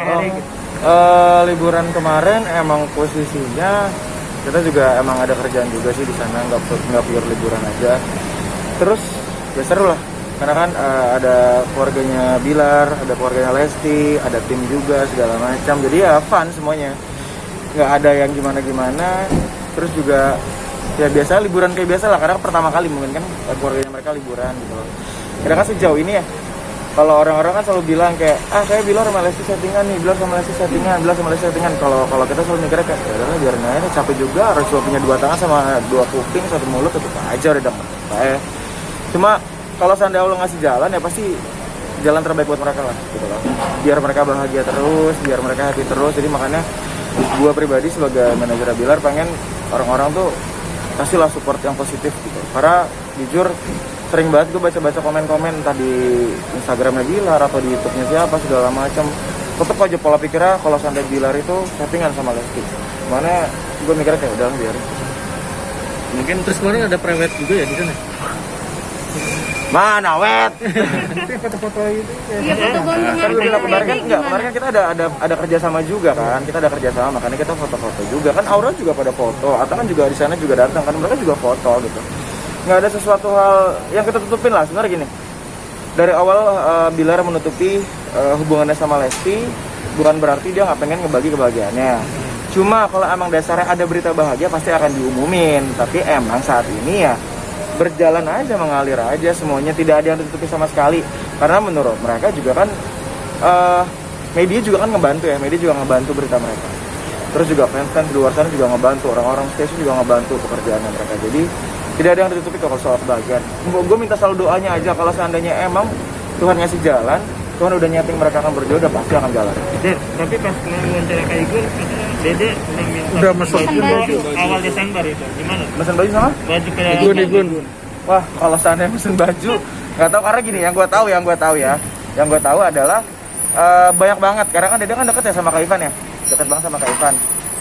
hari gitu? Liburan kemarin emang posisinya kita juga emang ada kerjaan juga sih di sana, nggak pure liburan aja. Terus ya seru lah, karena kan ada keluarganya Bilar, ada keluarganya Lesti, ada tim juga segala macam. Jadi ya fun semuanya, nggak ada yang gimana-gimana. Terus juga ya biasa liburan kayak biasa lah, karena pertama kali mungkin kan keluarganya mereka liburan gitu loh. Karena kan sejauh ini ya, kalau orang-orang kan selalu bilang kayak, saya Bilar sama Lesti settingan nih, Bilar sama Lesti settingan, Bilar sama Lesti settingan. Kalau kita selalu mikirnya kayak, ya udah biarin aja, capek juga, harus cuma punya 2 tangan sama 2 kuping, 1 mulut, tetep aja udah dapet. Cuma kalau seandainya Allah ngasih jalan ya pasti jalan terbaik buat mereka lah, gitu loh. Biar mereka bahagia terus, biar mereka happy terus. Jadi makanya gue pribadi sebagai manajer Bilar pengen orang-orang tuh kasihlah support yang positif gitu. Karena jujur sering banget gue baca-baca komen-komen entah di Instagramnya Bilar atau di YouTube-nya siapa segala macam. Tetep aja pola pikirnya kalau seandainya Bilar itu settingan sama Lesti. Mana gue mikirnya kayak udah biarin. Mungkin terus kemarin ada private juga ya di sana. Mana wet? Foto-foto itu Iya, foto gondrong Kan gue bilang kemarin kan gimana? enggak, kemarin kan kita ada kerjasama juga kan. Kita ada kerjasama, makanya kita foto-foto juga kan. Aura juga pada foto, atau kan juga di sana juga datang kan, mereka juga foto gitu. Nggak ada sesuatu hal yang kita tutupin lah sebenarnya gini. Dari awal Bilar menutupi hubungannya sama Lesti, bukan berarti dia nggak pengen ngebagi kebahagiaannya. Cuma kalau emang dasarnya ada berita bahagia pasti akan diumumin. Tapi emang saat ini ya berjalan aja, mengalir aja semuanya, tidak ada yang ditutupi sama sekali. Karena menurut mereka juga kan media juga kan ngebantu ya, media juga ngebantu berita mereka. Terus juga fans di luar sana juga ngebantu, orang-orang station juga ngebantu pekerjaannya mereka. Jadi tidak ada yang ditutupi kalau soal kebahagiaan. Gue minta selalu doanya aja, kalau seandainya emang Tuhan ngasih jalan, Tuhan udah nyeting mereka akan berjodoh, pasti akan jalan. Tapi pas kemarin wawancara kayak gue, Dede Udah masuk baju. awal Desember itu gimana? Mesen baju sama? Baju kayak Igun. Wah, kalau seandainya mesen baju, nggak tahu, karena gini, yang gue tahu adalah banyak banget, karena kan Dede kan deket ya sama Kak Ivan ya, deket banget sama Kak Ivan.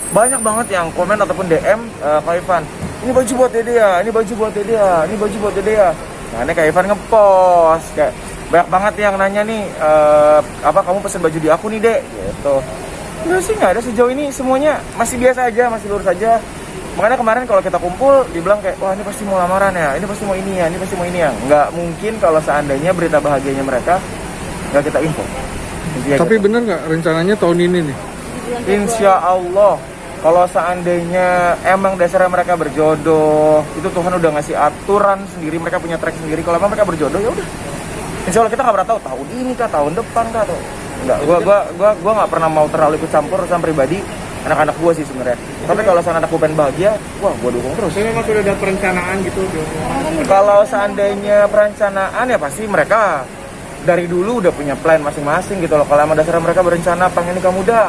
Banyak banget yang komen ataupun DM Kak Ivan, ini baju buat Dede ya, ini baju buat Dede ya, ini baju buat Dede ya. Nah ini Kak Ivan ngepost kayak banyak banget yang nanya nih, apa kamu pesen baju di aku nih Dek, gitu. Enggak sih, nggak ada sejauh ini, semuanya masih biasa aja, masih lurus aja. Makanya kemarin kalau kita kumpul, dibilang kayak, wah ini pasti mau lamaran ya, ini pasti mau ini ya, ini pasti mau ini ya. Nggak mungkin kalau seandainya berita bahagianya mereka nggak kita info. Intinya Tapi gitu. bener nggak rencananya tahun ini nih? Insya Allah, kalau seandainya emang dasarnya mereka berjodoh, itu Tuhan udah ngasih aturan sendiri, mereka punya track sendiri. Kalau emang mereka berjodoh, ya udah. Insya Allah kita nggak pernah tahu tahun ini kah, tahun depan kah, atau enggak. Gua nggak pernah mau terlalu ikut campur urusan pribadi anak-anak gua sih sebenarnya. Tapi kalau seandainya anak gua pengen bahagia, wah gua dukung terus. Tapi memang sudah ada perencanaan gitu. Kalau seandainya perencanaan ya pasti mereka dari dulu udah punya plan masing-masing gitu loh. Kalau emang dasarnya mereka berencana pengen nikah muda,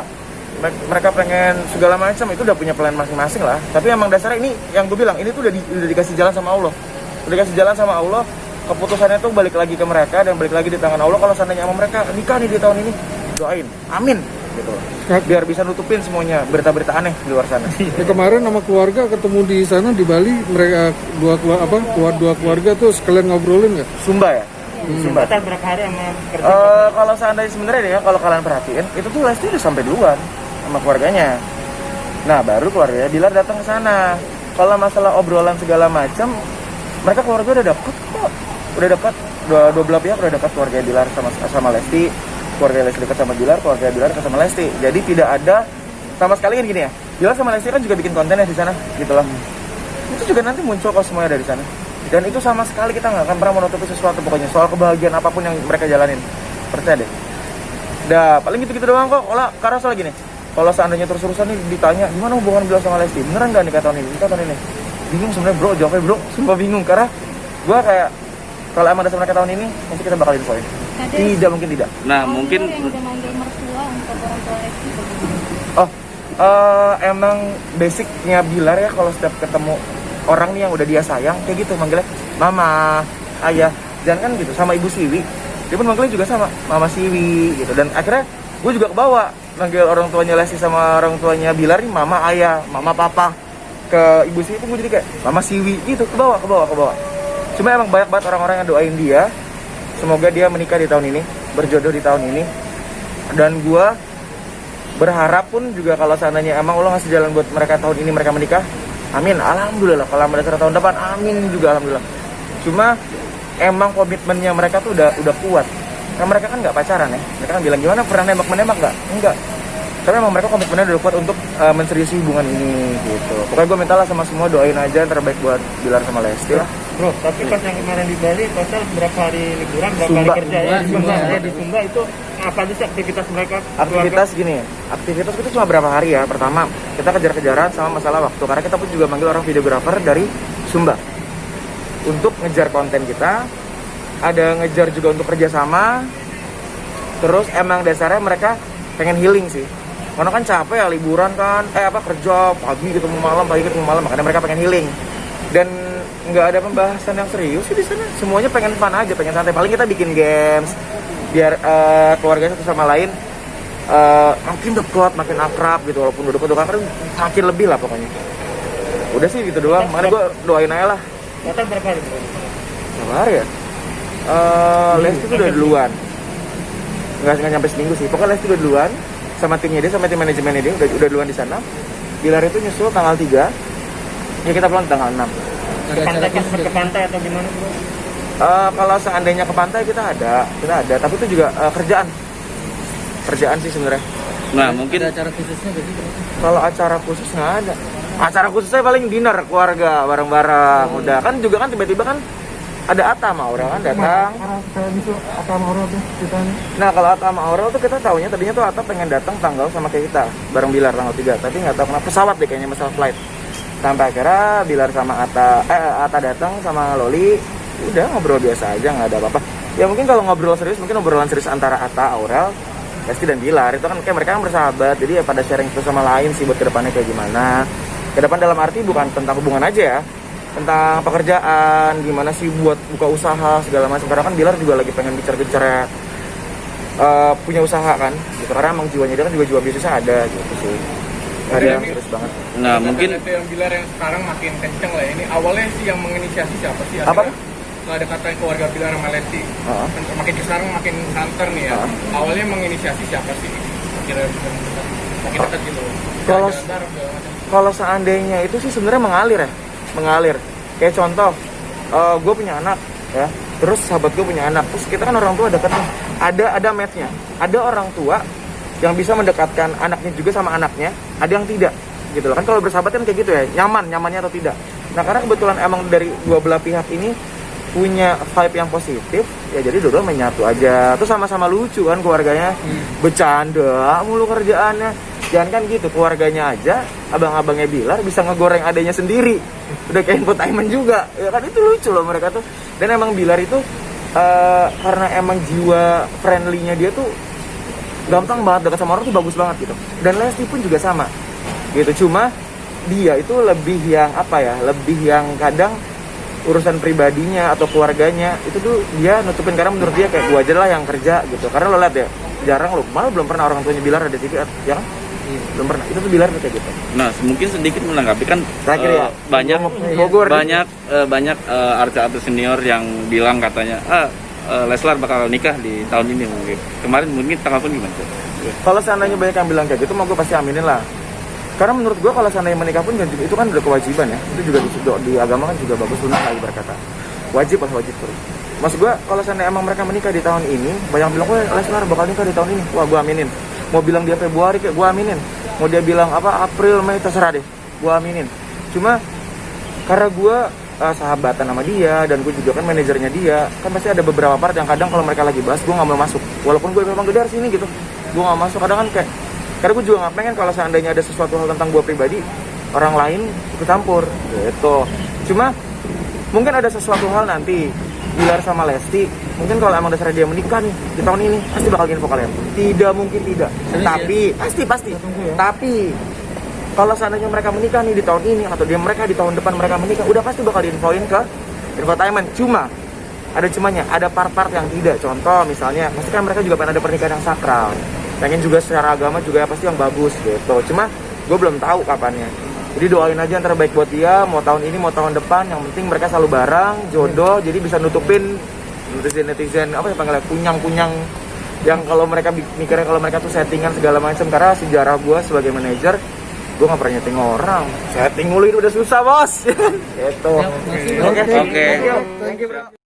mereka pengen segala macam, itu udah punya plan masing-masing lah. Tapi emang dasarnya ini yang gue bilang, ini tuh udah dikasih jalan sama Allah. Udah dikasih jalan sama Allah, keputusannya tuh balik lagi ke mereka dan balik lagi di tangan Allah. Kalau seandainya emang mereka nikah nih di tahun ini, doain, amin gitu loh. Biar bisa nutupin semuanya berita-berita aneh di luar sana. Ya, kemarin sama keluarga ketemu di sana di Bali, mereka dua keluarga tuh sekalian ngobrolin nggak? Sumba ya? Sumba. Batal berapa hari sama kerja? Kalau seandainya sebenarnya deh ya, kalau kalian perhatiin, itu tuh Lesti udah sampai duluan sama keluarganya. Nah, baru keluarganya Bilar datang ke sana. Kalau masalah obrolan segala macam, mereka keluarga udah dapet kok. Udah dapat dua belah pihak udah dapat, keluarga Bilar sama Lesti, keluarga Lesti dekat sama Bilar, keluarga Bilar dekat sama Lesti. Jadi tidak ada sama sekali kan gini ya. Bilar sama Lesti kan juga bikin konten ya di sana, gitu loh. Itu juga nanti muncul kok semuanya dari sana. Dan itu sama sekali kita nggak akan pernah menutupi sesuatu pokoknya soal kebahagiaan apapun yang mereka jalanin. Percaya deh. Dah, paling gitu-gitu doang kok. Karena soal gini, kalau seandainya terus-terusan nih ditanya gimana hubungan Bilar sama Lesti, beneran nggak nikah tahun ini? Nikah tahun ini? Bingung sebenarnya bro, jawabnya bro, sumpah bingung. Karena gue kayak kalau emang dasar mereka tahun ini, nanti kita bakal infoin. Tidak mungkin tidak. Nah, mungkin yang udah manggil mertua untuk orang tua Lesti. Emang basicnya Bilar ya, kalau setiap ketemu orang nih yang udah dia sayang kayak gitu manggilnya mama, ayah, jangan kan gitu. Sama ibu Siwi, dia pun manggilnya juga sama mama Siwi gitu. Dan akhirnya gue juga kebawa manggil orang tuanya Lesti sama orang tuanya Bilar nih mama, ayah, mama, papa. Ke ibu Siwi pun gue jadi kayak mama Siwi gitu, kebawa. Cuma emang banyak banget orang-orang yang doain dia, semoga dia menikah di tahun ini, berjodoh di tahun ini. Dan gue berharap pun juga kalau seandainya emang Allah ngasih jalan buat mereka tahun ini mereka menikah, amin, alhamdulillah. Kalau mereka tahun depan, amin juga alhamdulillah. Cuma emang komitmennya mereka tuh udah kuat. Karena mereka kan nggak pacaran ya, mereka kan bilang gimana pernah menembak nggak? Enggak. Tapi emang mereka komitmennya udah kuat untuk menseriusi hubungan ini gitu. Pokoknya gue minta lah sama semua doain aja yang terbaik buat Bilar sama Lesti lah. Bro, tapi pas yang kemarin di Bali total berapa hari liburan, berapa Sumba. hari kerja ya? Di Sumba, di Sumba itu apa aja sih aktivitas mereka? Aktivitas gini, aktivitas kita cuma berapa hari ya. Pertama, kita kejar-kejaran sama masalah waktu. Karena kita pun juga manggil orang videografer dari Sumba untuk ngejar konten kita. Ada ngejar juga untuk kerjasama. Terus emang dasarnya mereka pengen healing sih. Karena kan capek ya liburan kan, kerja pagi ketemu malam, makanya mereka pengen healing. Dan nggak ada pembahasan yang serius sih di sana. Semuanya pengen fun aja, pengen santai. Paling kita bikin games biar keluarga satu sama lain makin dekat, makin akrab gitu. Walaupun udah dekat kan makin lebih lah pokoknya. Udah sih gitu doang. Makanya gue doain aja lah. Total berapa hari? Berapa hari ya? Lesti tuh udah duluan. Nggak nyampe seminggu sih. Pokoknya Lesti udah duluan sama timnya dia, sama tim manajemennya dia udah duluan di sana. Bilar itu nyusul tanggal 3. Ya kita pulang tanggal 6. Ke pantai atau gimana bro? Kalau seandainya ke pantai kita ada, tapi itu juga kerjaan sih sebenarnya. Nah, mungkin acara khususnya jadi Kalau acara khusus nggak ada. Acara khususnya paling dinner keluarga bareng-bareng. Udah kan juga kan tiba-tiba kan ada Atta sama Aurel kan datang. Nah kalau Atta sama Aurel tuh kita taunya tadinya tuh Atta pengen datang tanggal sama kayak kita bareng Bilar tanggal 3, tapi nggak tahu kenapa pesawat deh kayaknya masalah flight. Sampai akhirnya Bilar sama Atta datang sama Loli, udah ngobrol biasa aja nggak ada apa-apa. Ya mungkin kalau ngobrol serius mungkin obrolan serius antara Atta, Aurel, Lesti dan Bilar itu kan kayak mereka kan bersahabat, jadi ya pada sharing satu sama lain sih buat kedepannya kayak gimana. Kedepan dalam arti bukan tentang hubungan aja ya, tentang pekerjaan, gimana sih buat buka usaha segala macam. Karena kan Bilar juga lagi pengen bicara punya usaha kan, gitu. Karena emang jiwanya dia kan juga jiwa bisnisnya ada gitu sih. Ada yang serius banget. nah mungkin yang Bilar yang sekarang makin kenceng lah ini. Awalnya sih yang menginisiasi siapa sih? Apa? Nggak ada kata keluarga Bilar sama Lesti. Makin sekarang makin santer nih ya. Awalnya menginisiasi siapa sih? Kira makin dekat gitu. Kalau- Jalan bareng, segala macam. Kalau seandainya itu sih sebenarnya mengalir. Kayak contoh, gue punya anak ya, terus sahabat gue punya anak, terus kita kan orang tua dekat nih. Ada matchnya, ada orang tua yang bisa mendekatkan anaknya juga sama anaknya, ada yang tidak gitu loh kan. Kalau bersahabat kan kayak gitu ya, nyamannya atau tidak. Nah karena kebetulan emang dari dua belah pihak ini punya vibe yang positif ya, jadi dua-dua menyatu aja. Terus sama-sama lucu kan keluarganya, bercanda mulu kerjaannya. Jangan kan gitu, keluarganya aja, abang-abangnya Bilar bisa ngegoreng adanya sendiri. Udah kayak infotainment juga, ya kan itu lucu loh mereka tuh. Dan emang Bilar itu karena emang jiwa friendly-nya dia tuh gampang banget dekat sama orang tuh bagus banget gitu. Dan Lesti pun juga sama gitu. Cuma dia itu lebih yang lebih yang kadang urusan pribadinya atau keluarganya itu tuh dia nutupin, karena menurut dia kayak gua aja lah yang kerja gitu. Karena lo lihat ya, jarang lo, malah belum pernah orang tuanya Bilar ada TV ya kan? Belum pernah. Itu tuh Bilar tuh kayak gitu. nah mungkin sedikit menanggapi kan Terakhir ya, banyak Bogor. artis-artis senior yang bilang katanya Leslar bakal nikah di tahun ini mungkin. Kemarin mungkin tanggapan gimana tuh? Kalau seandainya banyak yang bilang kayak gitu, mau gue pasti aminin lah. Karena menurut gue kalau seandainya menikah pun itu kan udah kewajiban ya. Itu juga di agama kan juga bagus, sunnah lagi berkata. Wajib terus. Maksud gue kalau seandainya emang mereka menikah di tahun ini, banyak yang bilang, wah Leslar bakal nikah di tahun ini. Wah gue aminin. Mau bilang dia Februari kayak gue aminin. Mau dia bilang April, Mei, terserah deh. Gue aminin. Cuma karena gue sahabatan sama dia dan gue juga kan manajernya dia, kan pasti ada beberapa part yang kadang kalau mereka lagi bahas gue nggak mau masuk, walaupun gue memang gede sini gitu, gue nggak masuk. Kadang kan kayak, karena gue juga nggak pengen kalau seandainya ada sesuatu hal tentang gue pribadi orang lain ikut campur gitu. Cuma mungkin ada sesuatu hal nanti Bilar sama Lesti, mungkin kalau emang dasarnya dia menikah nih di tahun ini pasti bakal info kalian. Tidak mungkin tidak, tapi pasti. Tapi kalau seandainya mereka menikah nih di tahun ini atau mereka di tahun depan mereka menikah, udah pasti bakal diinfoin ke infotainment. Cuma ada cumanya, ada part-part yang tidak. Contoh misalnya, pasti kan mereka juga pengen ada pernikahan yang sakral, pengen juga secara agama juga pasti yang bagus gitu. Cuma gue belum tahu kapannya. Jadi doain aja yang terbaik buat dia, mau tahun ini mau tahun depan. Yang penting mereka selalu bareng, jodoh, jadi bisa nutupin netizen apa ya panggilnya, kunyang-kunyang yang kalau mereka mikirnya kalau mereka tuh settingan segala macam, karena sejarah gue sebagai manajer gue nggak pernah nyeting orang, setting mulu itu udah susah bos. Gitu. Oke. Thank you bro.